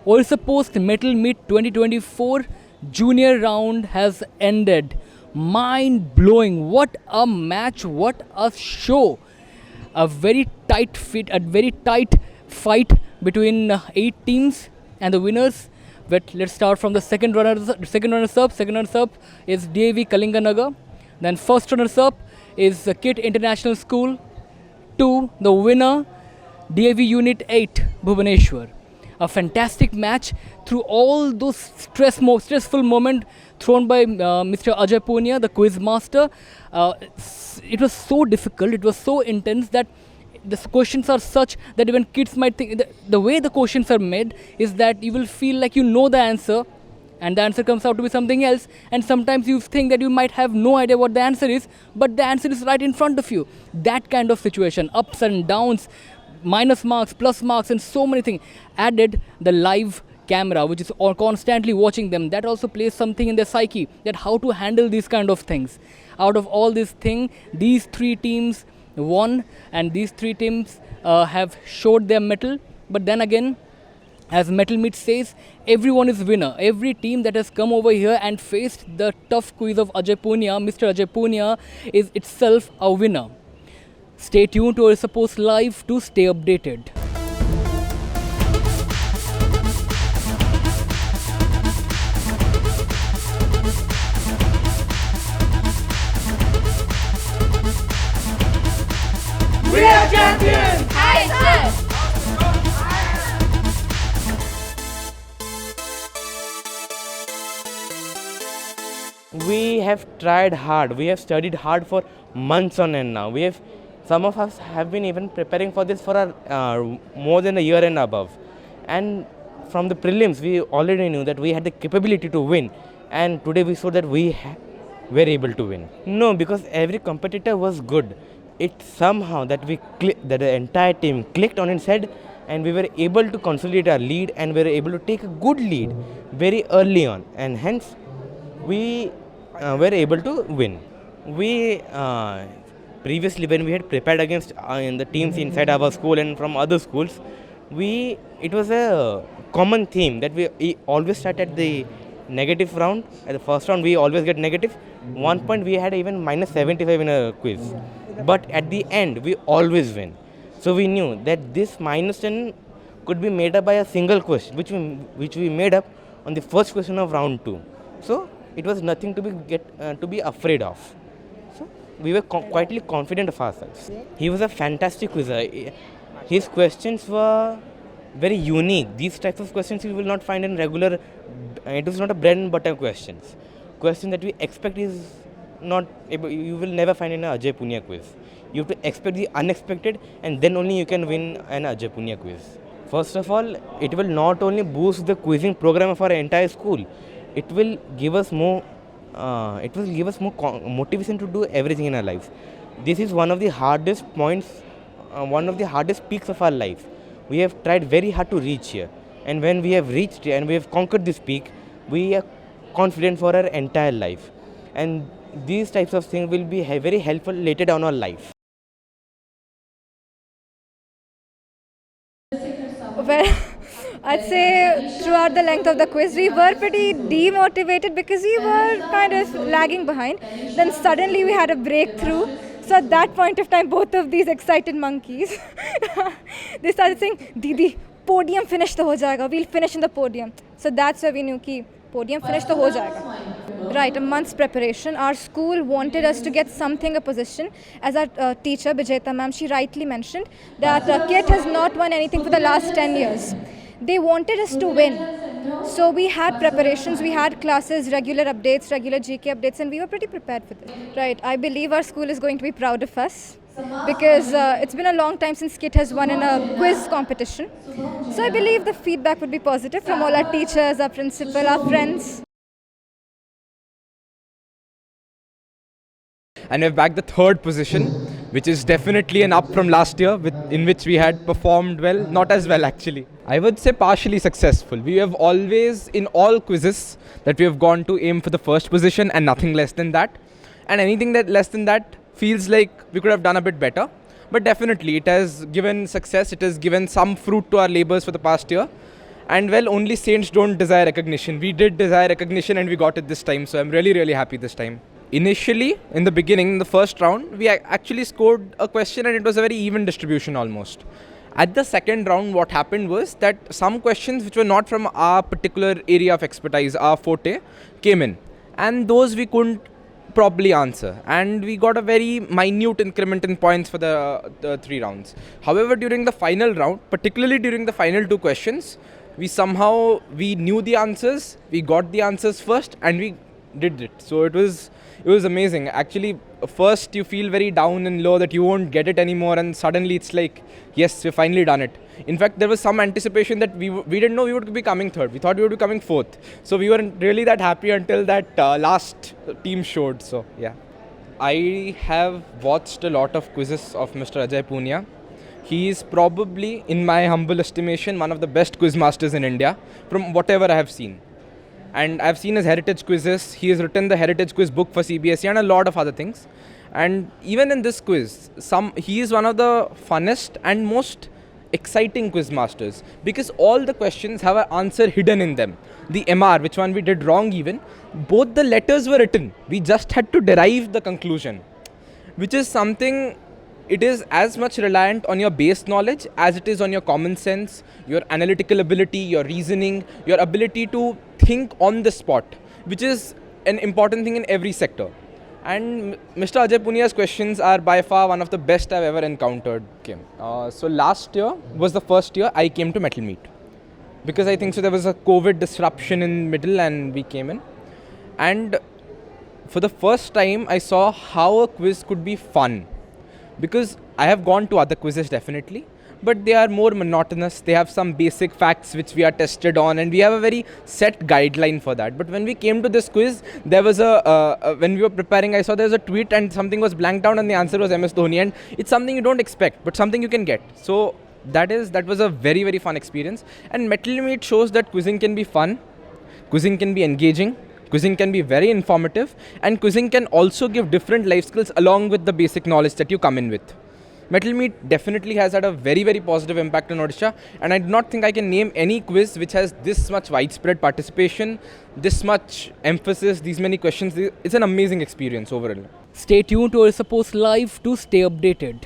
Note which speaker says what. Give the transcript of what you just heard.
Speaker 1: Orissa Post Metal Meet 2024 junior round has ended. Mind blowing. What a match, what a show. A very tight fight between 8 teams and the winners. But let's start from the second runners up. Second runners up is DAV Kalinganagar. Then first runners up is KIT International School 2, the winner DAV Unit 8 Bhubaneswar. A fantastic match through all those stressful moments thrown by Mr. Ajay Punia, the quiz master. It was so difficult, it was so intense that the questions are such that even kids might think the way the questions are made is that you will feel like you know the answer and the answer comes out to be something else, and sometimes you think that you might have no idea what the answer is, but the answer is right in front of you. That kind of situation, ups and downs, minus marks, plus marks, and so many things. Added the live camera, which is constantly watching them. That also plays something in their psyche, that how to handle these kind of things. Out of all this thing, these 3 teams won, and these 3 teams have showed their mettle. But then again, as Metal Meet says, everyone is winner. Every team that has come over here and faced the tough quiz of Ajay Punia, Mr. Ajay Punia, is itself a winner. Stay tuned to Orissa Post Live to stay updated.
Speaker 2: We are champions!
Speaker 3: Hi, sir!
Speaker 2: We have tried hard. We have studied hard for months on end now. Some of us have been even preparing for this for more than a year and above. And from the prelims, we already knew that we had the capability to win. And today we saw that we were able to win. No, because every competitor was good. It somehow that that the entire team clicked on its head, and we were able to consolidate our lead, and we were able to take a good lead very early on, and hence we were able to win. We previously, when we had prepared against in the teams inside our school and from other schools, it was a common theme that we always start at the negative round. At the first round, we always get negative. One point we had even minus 75 in a quiz, but at the end we always win. So we knew that this minus 10 could be made up by a single question, which we made up on the first question of round 2. So it was nothing to be afraid of. So we were quietly confident of ourselves. He was a fantastic quizzer. His questions were very unique. These types of questions you will not find in regular. It was not a bread and butter questions. Question that we expect is not able, you will never find in a Ajay Punia quiz. You have to expect the unexpected, and then only you can win an Ajay Punia quiz. First of all, it will not only boost the quizzing program of our entire school, it will give us more motivation to do everything in our lives. This is one of the hardest points, one of the hardest peaks of our life. We have tried very hard to reach here, and when we have reached and we have conquered this peak, we are confident for our entire life. And these types of things will be very helpful later down our life.
Speaker 3: Well, I'd say throughout the length of the quiz, we were pretty demotivated because we were kind of lagging behind. Then suddenly we had a breakthrough. So at that point of time, both of these excited monkeys, they started saying, Didi, podium finish to ho jayega. We'll finish in the podium. So that's where we knew ki podium finish to ho jayega. Right, a month's preparation. Our school wanted us to get something, a position. As our teacher, Bijeta ma'am, she rightly mentioned that KIT has not won anything for the last 10 years. They wanted us to win. So we had preparations, we had classes, regular updates, regular GK updates, and we were pretty prepared for this. Right, I believe our school is going to be proud of us because it's been a long time since KIT has won in a quiz competition. So I believe the feedback would be positive from all our teachers, our principal, our friends.
Speaker 4: And we've bagged the 3rd position, which is definitely an up from last year, in which we had performed well, not as well actually. I would say partially successful. We have always, in all quizzes that we have gone to, aim for the 1st position and nothing less than that. And anything that less than that feels like we could have done a bit better. But definitely, it has given success. It has given some fruit to our labors for the past year. And well, only saints don't desire recognition. We did desire recognition and we got it this time. So I'm really, really happy this time. Initially, in the beginning, in the first round, we actually scored a question and it was a very even distribution almost. At the second round, what happened was that some questions which were not from our particular area of expertise, our forte, came in. And those we couldn't properly answer. And we got a very minute increment in points for the 3 rounds. However, during the final round, particularly during the final 2 questions, we knew the answers, we got the answers first, and we did it. So it was amazing. Actually, first you feel very down and low that you won't get it anymore, and suddenly it's like, yes, we've finally done it. In fact, there was some anticipation that we didn't know we would be coming third. We thought we would be coming fourth. So we weren't really that happy until that last team showed. So yeah, I have watched a lot of quizzes of Mr. Ajay Punia. He is probably, in my humble estimation, one of the best quiz masters in India from whatever I have seen. And I've seen his heritage quizzes. He has written the heritage quiz book for CBSE and a lot of other things. And even in this quiz, he is one of the funnest and most exciting quiz masters because all the questions have an answer hidden in them. The MR, which one we did wrong even, both the letters were written. We just had to derive the conclusion, which is something. It is as much reliant on your base knowledge as it is on your common sense, your analytical ability, your reasoning, your ability to think on the spot, which is an important thing in every sector. And Mr. Ajay Punia's questions are by far one of the best I've ever encountered. So last year was the first year I came to Metal Meet. Because I think so there was a COVID disruption in middle and we came in. And for the first time I saw how a quiz could be fun. Because I have gone to other quizzes definitely, but they are more monotonous. They have some basic facts which we are tested on and we have a very set guideline for that. But when we came to this quiz, there was when we were preparing, I saw there was a tweet and something was blanked out and the answer was MS Dhoni, and it's something you don't expect, but something you can get. So that was a very, very fun experience. And Metal Meet shows that quizzing can be fun, quizzing can be engaging, quizzing can be very informative, and quizzing can also give different life skills along with the basic knowledge that you come in with. Metal Meet definitely has had a very, very positive impact on Odisha, and I do not think I can name any quiz which has this much widespread participation, this much emphasis, these many questions. It's an amazing experience overall.
Speaker 1: Stay tuned to Odisha Post Live to stay updated.